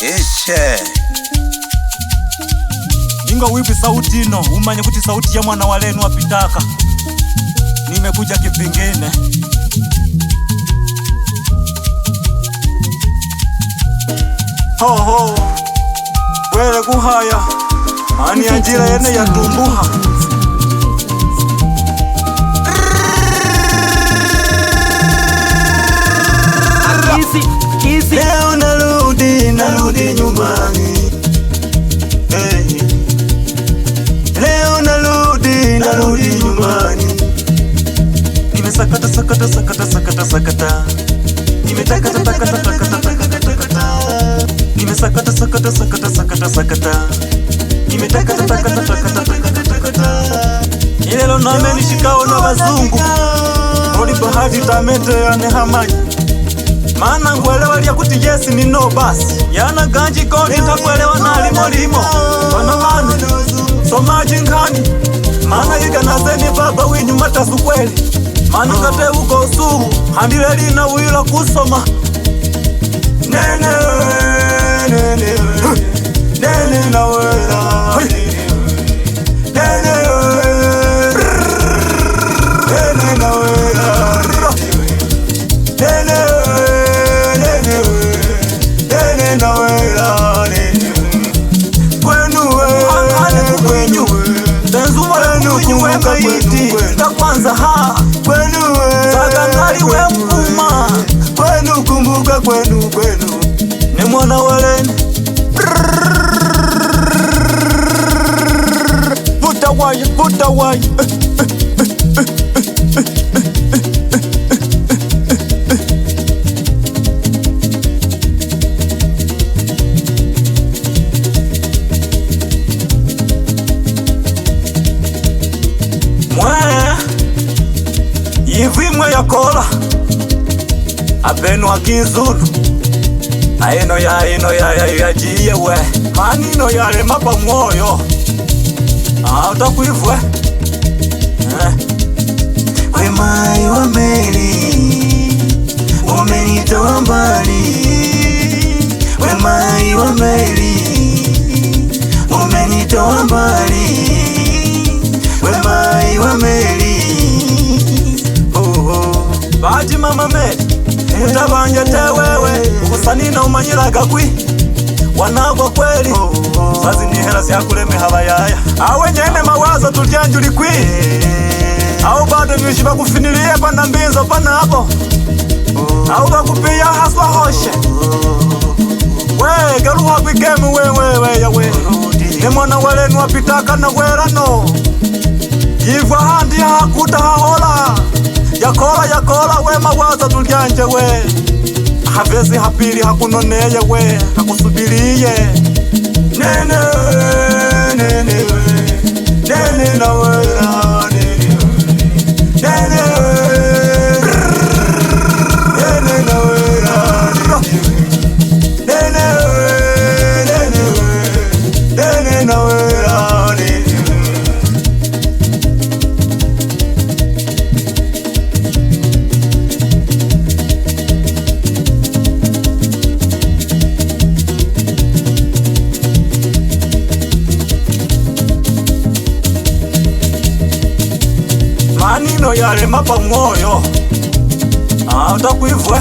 Ishe Inga wipi sauti ino umanye kuti sauti ya mwana walenu wapitaka. Nimekuja kipingine ho wele kuhaya ani anjira yene ya tumbuha Kisi leo narudi nyumbani. Hey. Leo narudi nyumbani. Nimesakata sakata nimetakata nimesakata sakata nimetakata ilelo name nishikao na wazungu Rodi bahati tamete yane hamaji Mana ngwelewa liya kuti yesi ni no basi Yana ganji koni takwelewa na limo Wanamani somaji nkani Mana yiga nazeni baba winyu matasu kweli Mana kate uko usuhu Handileli na wila kusoma Nene na wela Nene na wela kwanza ha kwenu Sagangali we mpuma kwenu kumbuka kwenu ni mwana waleni Vuta waya Yivimwe ya kola Abenu akizulu Aino ya jiye we Manino ya remapa mwoyo Utakuivwe We mai wa meli umenitoa mbali. We mai wa meli umenitoa mbali. We mai wa meli Baji mama meli Utabanja tewewe Ukusanina umanyiraga kwi Wanagwa kweli Sazi ni hela siya kuleme habayaya Awe nyene mawazo tulianjuli kwi Au bado nyushiba kufinilie pana mbinzo pana hapo Au bakupia haswa hoshe We galuha kwikemu we ya we Ni mwana walenu wapitaka na werano Yivwa handi hakuta hahola Yakola we mawazo tulianje we Havezi hapili hakunoneye we Hakusubiriye Nene na wela Nene na wela Nene na wela Manino yale mapa mwoyo Utakuivwe